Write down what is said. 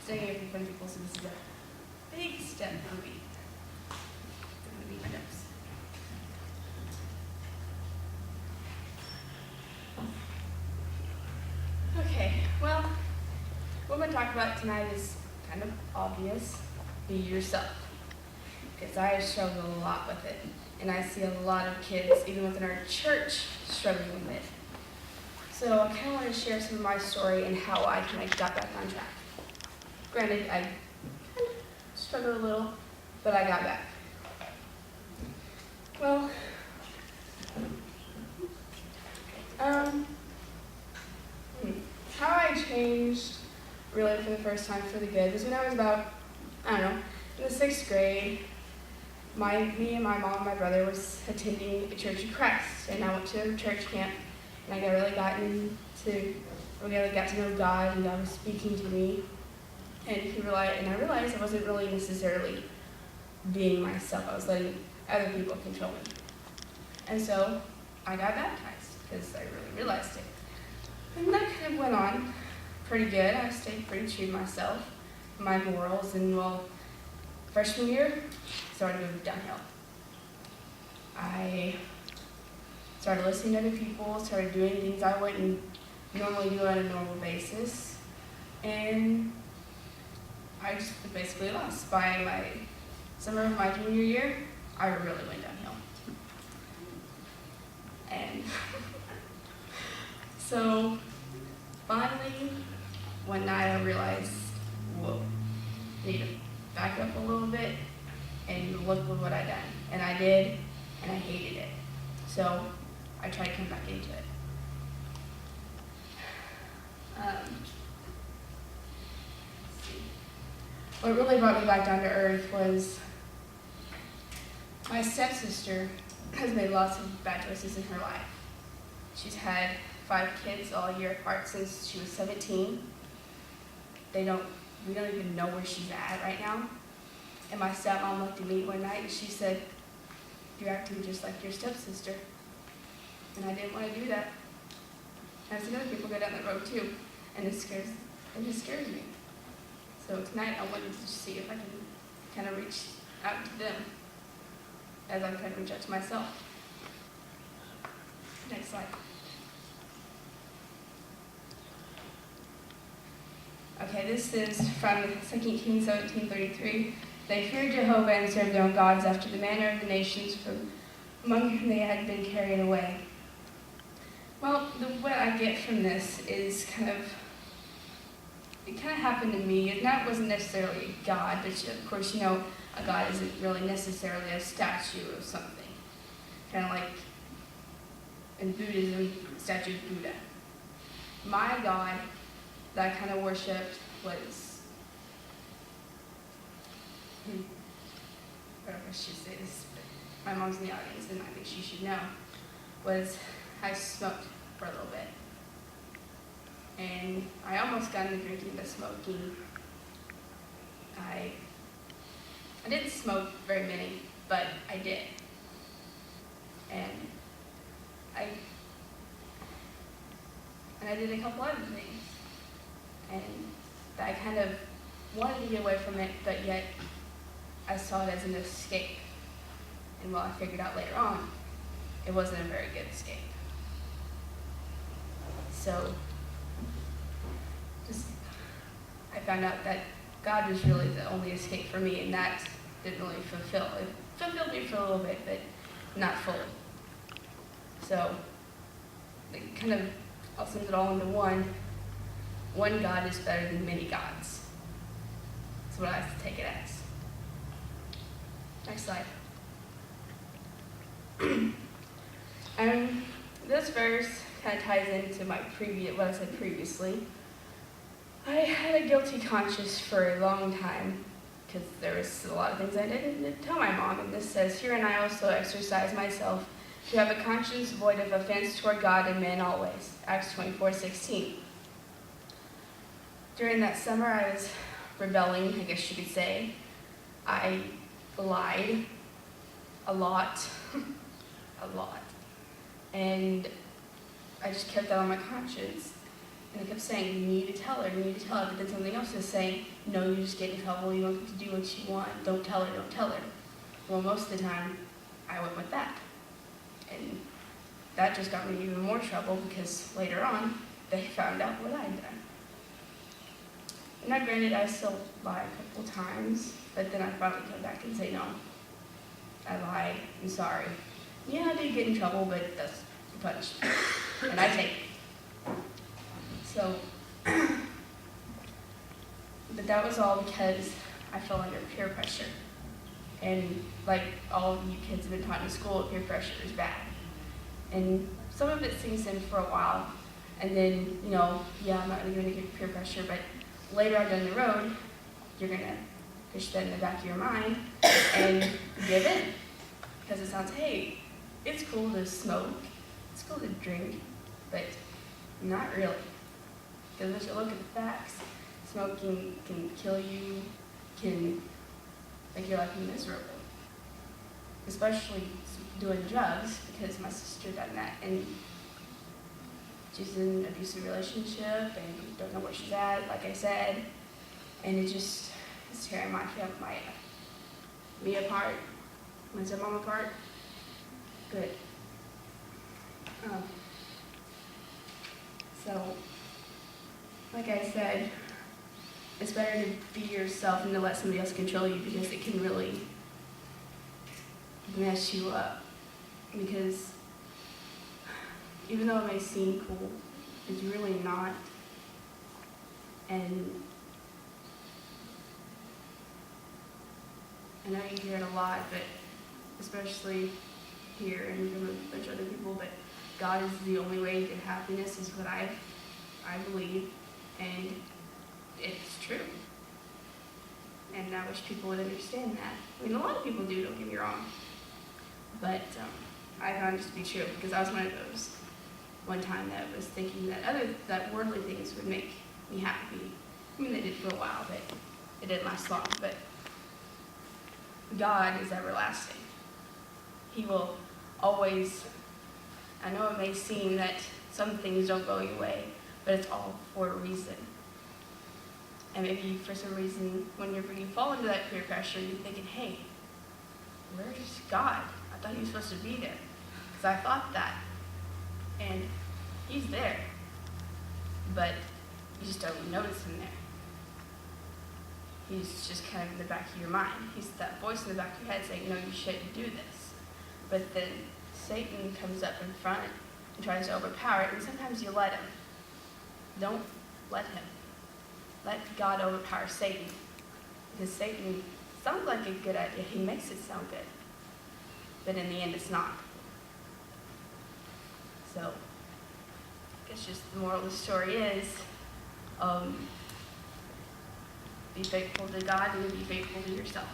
Staying away from funny people, so this is a big step for me. I'm going to beat my nose. Okay, well, what I'm going to talk about tonight is kind of obvious. Be yourself. Because I struggle a lot with it. And I see a lot of kids, even within our church, struggling with it. So I kind of want to share some of my story and how I kind of got back on track. Granted, I kind of struggled a little, but I got back. Well, how I changed really for the first time for the good was when I was about, I don't know, in the 6th grade. Me and my mom and my brother was attending a Church of Christ, and I went to a church camp, and I really got to know God, and God was speaking to me, and I realized I wasn't really necessarily being myself. I was letting other people control me, and so I got baptized because I really realized it, and that kind of went on pretty good. I stayed pretty true to myself, my morals, and well, freshman year, started moving downhill. I started listening to other people, started doing things I wouldn't normally do on a normal basis, and I just basically lost. By my summer of my junior year, I really went downhill. And so finally, one night I realized, whoa, I need to back up a little bit and look at what I done. And I did, and I hated it. So I tried to come back into it. What really brought me back down to earth was my stepsister has made lots of bad choices in her life. She's had 5 kids all year apart since she was 17. We don't even know where she's at right now. And my stepmom looked at me one night and she said, "You're acting just like your stepsister." And I didn't want to do that. And I've seen other people go down that road too, and it scares me. So tonight I wanted to see if I can kind of reach out to them as I kind of reach out to myself. Next slide. Okay, this is from 2 Kings 17:33. They feared Jehovah and served their own gods after the manner of the nations from among whom they had been carried away. Well, what I get from this is it kind of happened to me, and that wasn't necessarily God, but of course, a God isn't really necessarily a statue of something. Kind of like in Buddhism, a statue of Buddha. My God that I kind of worshipped was, I don't know if I should say this, but my mom's in the audience and I think she should know, I smoked for a little bit. And I almost got into drinking but smoking. I didn't smoke very many, but I did. And I did a couple other things. And I kind of wanted to get away from it, but yet I saw it as an escape. And I figured out later on, it wasn't a very good escape. So I found out that God was really the only escape for me, and that didn't really fulfill. It fulfilled me for a little bit, but not fully. So it kind of, I'll sum it all into one. One God is better than many gods. That's what I have to take it as. Next slide. This verse kind of ties into what I said previously. I had a guilty conscience for a long time because there was a lot of things I didn't tell my mom. And this says, "Herein I also exercise myself to have a conscience void of offense toward God and men always." Acts 24:16. During that summer, I was rebelling, I guess you could say. I lied a lot, a lot. And I just kept that on my conscience. And I kept saying, you need to tell her, you need to tell her. But then something else was saying, no, you just get in trouble, you don't get to do what you want, don't tell her, don't tell her. Well, most of the time, I went with that. And that just got me in even more trouble because later on, they found out what I'd done. And now granted, I still lie a couple times, but then I finally come back and say, no, I lied, I'm sorry. Yeah, I did get in trouble, but that's the punishment. And I take it. So, but that was all because I fell under peer pressure. And like all of you kids have been taught in school, peer pressure is bad. And some of it sinks in for a while, and then, yeah, I'm not really going to get peer pressure, but later on down the road, you're going to push that in the back of your mind and give in. Because it sounds, hey, it's cool to smoke, it's cool to drink, but not really. Because if you look at the facts, smoking can kill you, can make your life miserable. Especially doing drugs, because my sister done that, and she's in an abusive relationship, and don't know where she's at, like I said, and it's tearing me apart, my stepmom apart. Good. So, like I said, it's better to be yourself and to let somebody else control you, because it can really mess you up. Because even though it may seem cool, it's really not. And I know you hear it a lot, but especially here and from a bunch of other people, but God is the only way to get happiness, is what I believe, and it's true. And I wish people would understand that. I mean, a lot of people do, don't get me wrong. But I found it to be true, because I was one of those one time that was thinking that worldly things would make me happy. I mean, they did for a while, but it didn't last long. But God is everlasting. He will always, I know it may seem that some things don't go your way, but it's all for a reason. And maybe for some reason, when you fall into that peer pressure, you're thinking, hey, where's God? I thought he was supposed to be there. Because I thought that. And he's there. But you just don't notice him there. He's just kind of in the back of your mind. He's that voice in the back of your head saying, no, you shouldn't do this. But then Satan comes up in front and tries to overpower it, and sometimes you let him. Don't let him. Let God overpower Satan. Because Satan sounds like a good idea. He makes it sound good. But in the end, it's not. So, I guess just the moral of the story is, be faithful to God and be faithful to yourself.